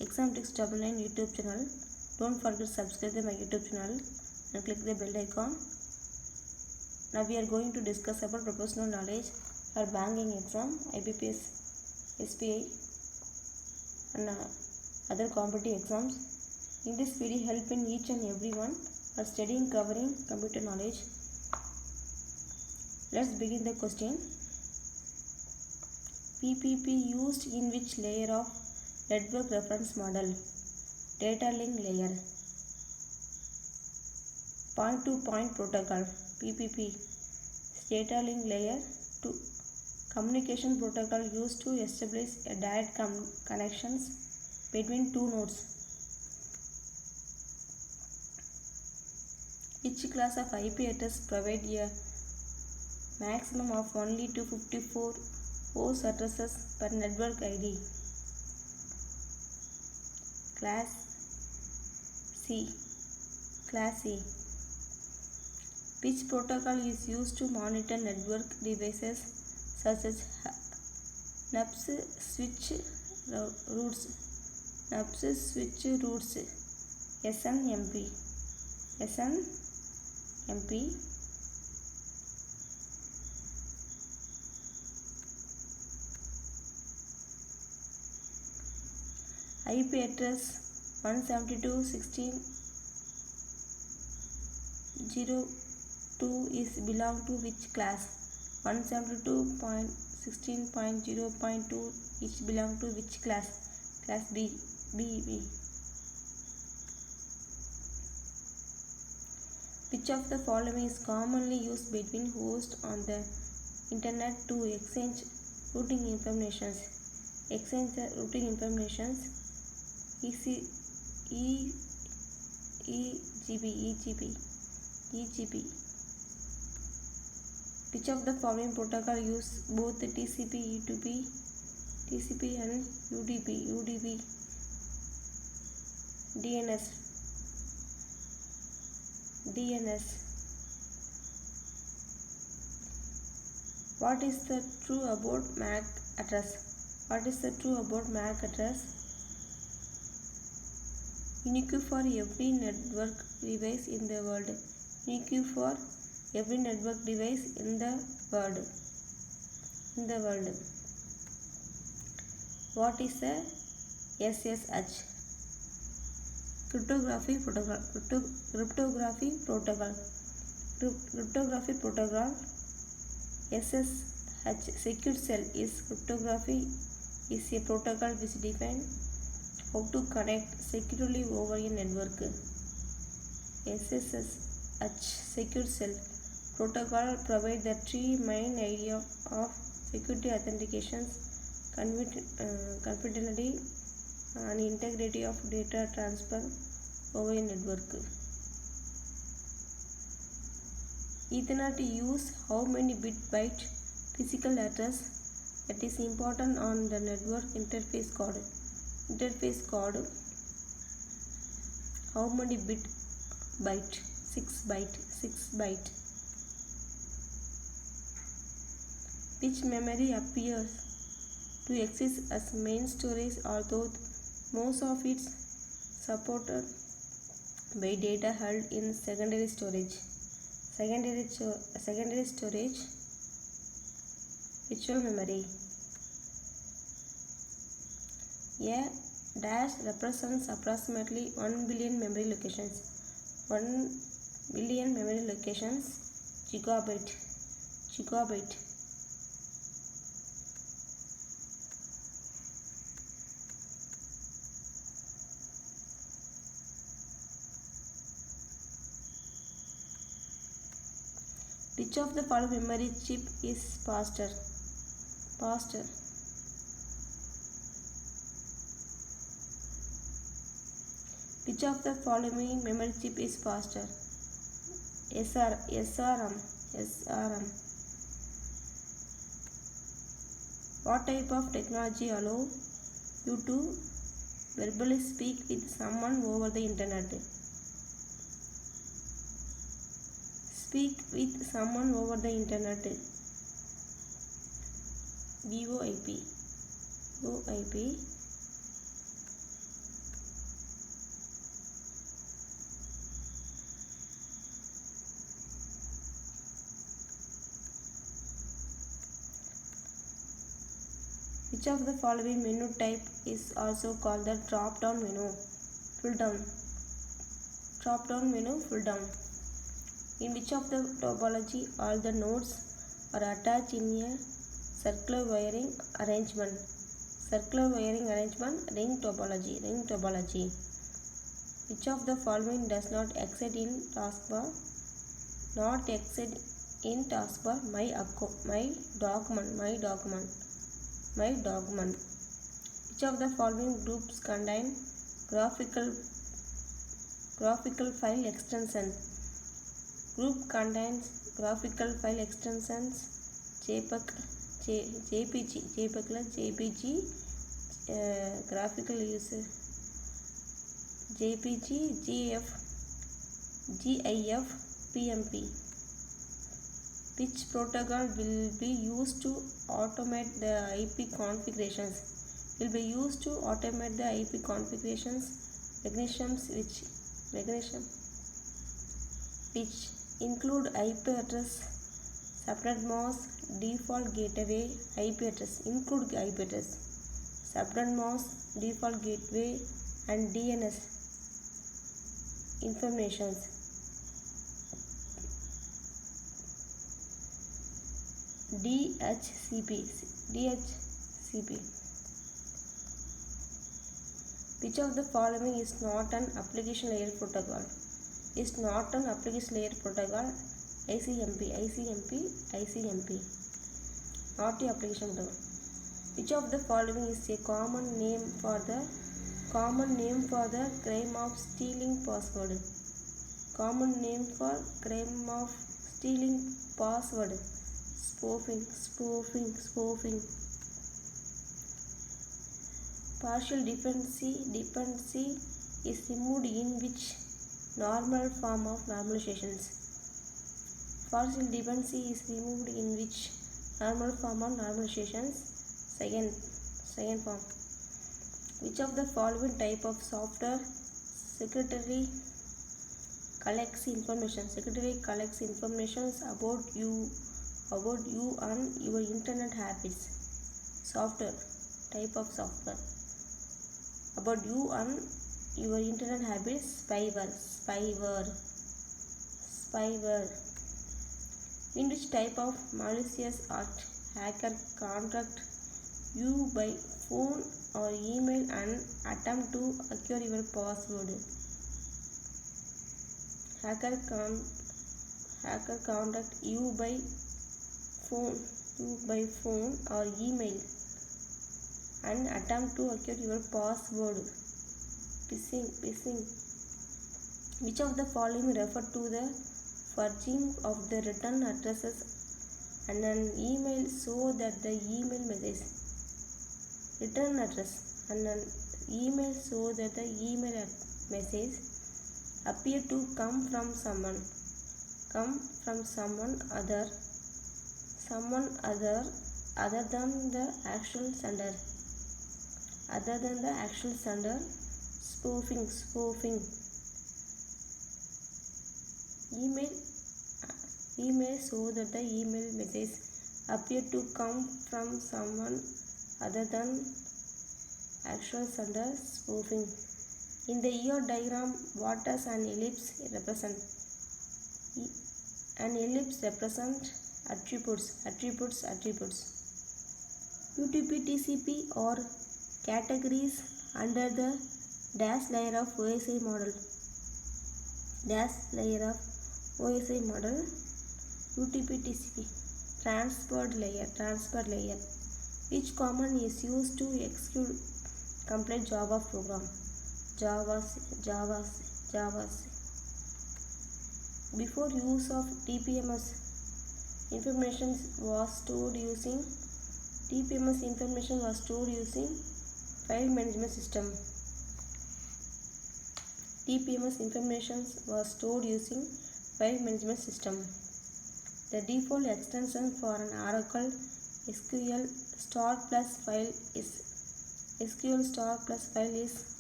Exam Tricks 99 YouTube channel. Don't forget to subscribe to my YouTube channel and click the bell icon. Now we are going to discuss about proportional knowledge for banking exam, IBPS, SBI and other competitive exams. In this video, help in each and everyone are studying covering computer knowledge. Let's begin the question. PPP used in which layer of network reference model? Data link layer. Point-to-point protocol PPP. Data link layer 2. Communication protocol used to establish a direct connections between two nodes. Which class of IP address provide a maximum of only 254 host addresses per network ID? Class C. Which protocol is used to monitor network devices such as NUPS switch routes? SNMP. IP address 172.16.02 is belong to which class? 172.16.0.2 is belong to which class? Class B. Which of the following is commonly used between hosts on the internet to exchange routing information? EGP. Which of the following protocol use both TCP and UDP? DNS. What is the true about MAC address? Unique for every network device in the world. What is a SSH? Cryptography protocol. SSH secure cell is cryptography is a protocol which defines how to connect securely over a network. SSH secure cell protocol provides the three main ideas of security: authentication, confidentiality, and integrity of data transfer over a network. Ethernet use how many byte physical address that is important on the network interface code? How many byte? 6 byte. Which memory appears to exist as main storage, although most of it supported by data held in secondary storage? Virtual memory. A dash represents approximately 1 billion memory locations. Gigabyte. Which of the following memory chip is faster? Which of the following memory chip is faster? SRAM. What type of technology allows you to verbally speak with someone over the internet? VoIP. Which of the following menu type is also called the drop-down menu? Pull down. Drop-down menu, pull down. In which of the topology all the nodes are attached in a circular wiring arrangement? Circular wiring arrangement, ring topology. Ring topology. Which of the following does not exist in taskbar? Not exist in taskbar. My document. Which of the following groups contain graphical file extension? Group contains graphical file extensions JPEG, graphical user JPG, GIF, PMP. Which protocol will be used to automate the IP configurations? Will be used to automate the IP configurations mechanisms which include IP address, subnet mask, default gateway, IP address, subnet mask, default gateway, and DNS informations. DHCP. Which of the following is not an application layer protocol? Is not an application layer protocol? ICMP. Not the application protocol. Which of the following is a common name for the crime of stealing password? Common name for crime of stealing password. Spoofing. Partial dependency is removed in which normal form of normalizations? Partial dependency is removed in which normal form of normalizations? Second form. Which of the following type of software secretary collects information about you and your internet habits? Type of software about you and your internet habits? Spyware. In which type of malicious act hacker contact you by phone or email and attempt to acquire your password? Hacker contact you by phone or email and attempt to acquire your password. Phishing. Which of the following refer to the forging of the return addresses and an email so that the email message return address and an email so that the email message appear to come from someone other than the actual sender? Spoofing. Email so that the email message appear to come from someone other than actual sender. Spoofing. In the EO diagram, what does an ellipse represent? An ellipse represents attributes. UDP TCP or categories under the dash layer of OSI model. UDP TCP transport layer. Which command is used to execute complete Java program? Java. Before use of TPMS, information was stored using file management system. The default extension for an Oracle SQL star plus file is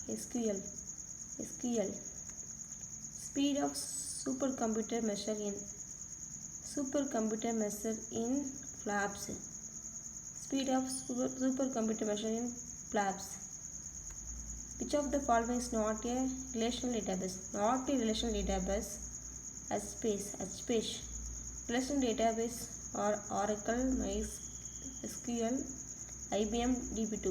SQL. Speed of supercomputer measured in flops. speed of supercomputer measured in PLABS. Which of the following is not a relational database? Not a relational database. HBase. Relational database are Oracle, MySQL, IBM DB2.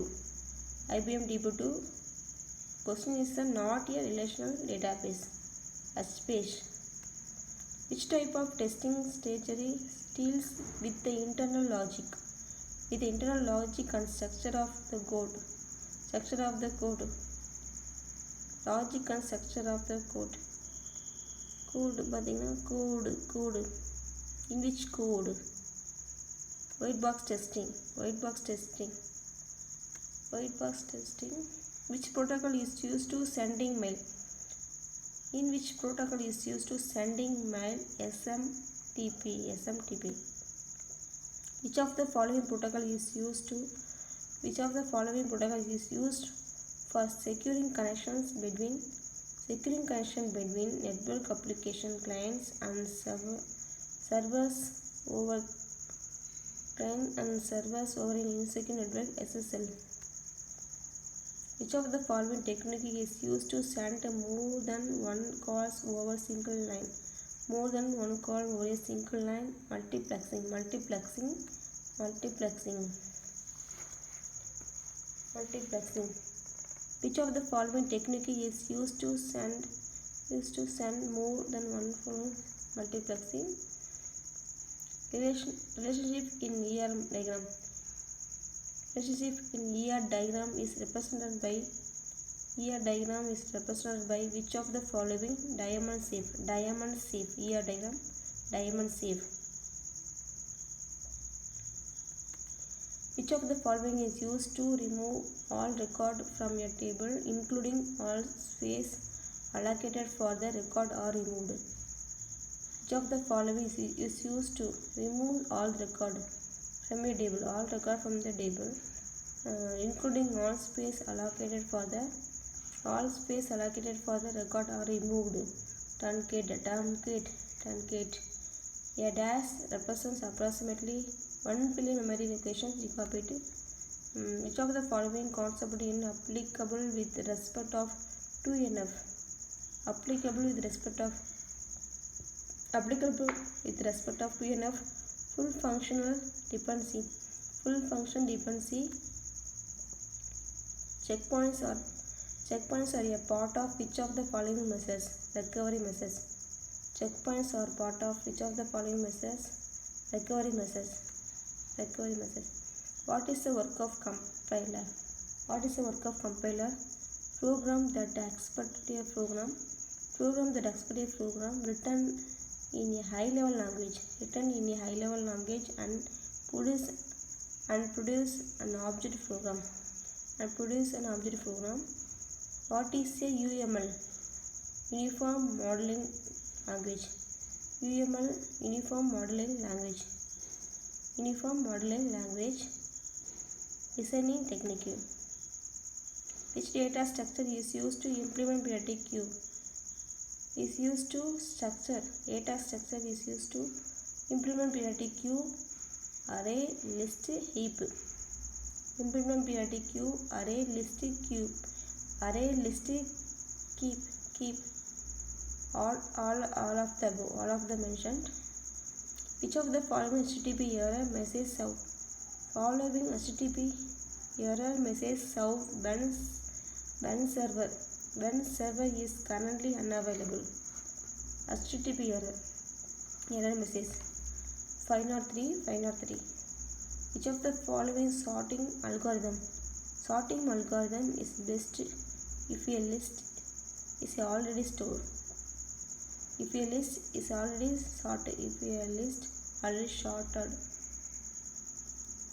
Question is not a relational database. HBase. Which type of testing strategy deals with the internal logic? With the internal logic and structure of the code. Logic and structure of the code. Code. In which code? White box testing. Which protocol is used to sending mail? In which protocol is used to sending mail? SMTP. Which of the following protocol is used for securing connection between network application clients and servers over an insecure network SSL? Which of the following technique is used to send more than one calls over a single line? Multiplexing. Which of the following technique is used to send more than one phone? Multiplexing. Relationship in ER diagram. Relationship in ER diagram is represented by which of the following? Diamond shape. ER diagram, diamond shape. Which of the following is used to remove all record from a table, including all space allocated for the record are removed? Which of the following is used to remove all record from a table, including all space allocated for the record are removed? Truncate. A dash represents approximately 1 billion memory locations gigabit. Which of the following concept is applicable with respect of 2NF? Applicable with respect of 2NF. Full function dependency. Checkpoints are a part of which of the following methods? Recovery methods. Checkpoints are part of which of the following methods? Recovery methods. What is the work of compiler? Program that expects a program written in a high-level language and produce an object program. What is a UML? Uniform modeling language. Uniform modeling language. Listening technique. Which data structure is used to implement periodic queue? Array, list, heap. Implement periodic queue, array, list, keep. All of the mentioned. Which of the following HTTP error message serve? Following HTTP error message serve when server is currently unavailable. HTTP error message. 503. Which of the following sorting algorithm is best if a list is already stored? If a list is already sorted.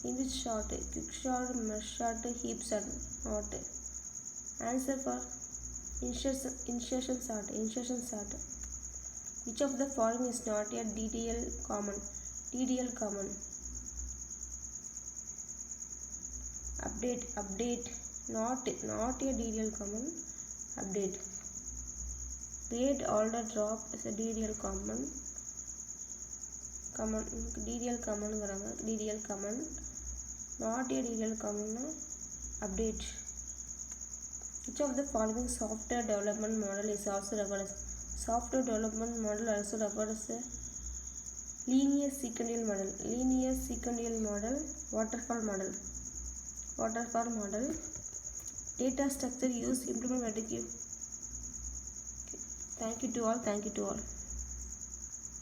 In which sort? Quick sort, merge sort, heap sort, not. Answer for insertion sort. Which of the following is not a DDL common? Update. Not a DDL common. Update. Create order drop is a DDL common. DDL common. Not a detailed common update. Which of the following software development model is also recorded? Software development model also recorded as a linear sequential model. Linear sequential model. Waterfall model. Waterfall model. Data structure used implement. Thank you to all.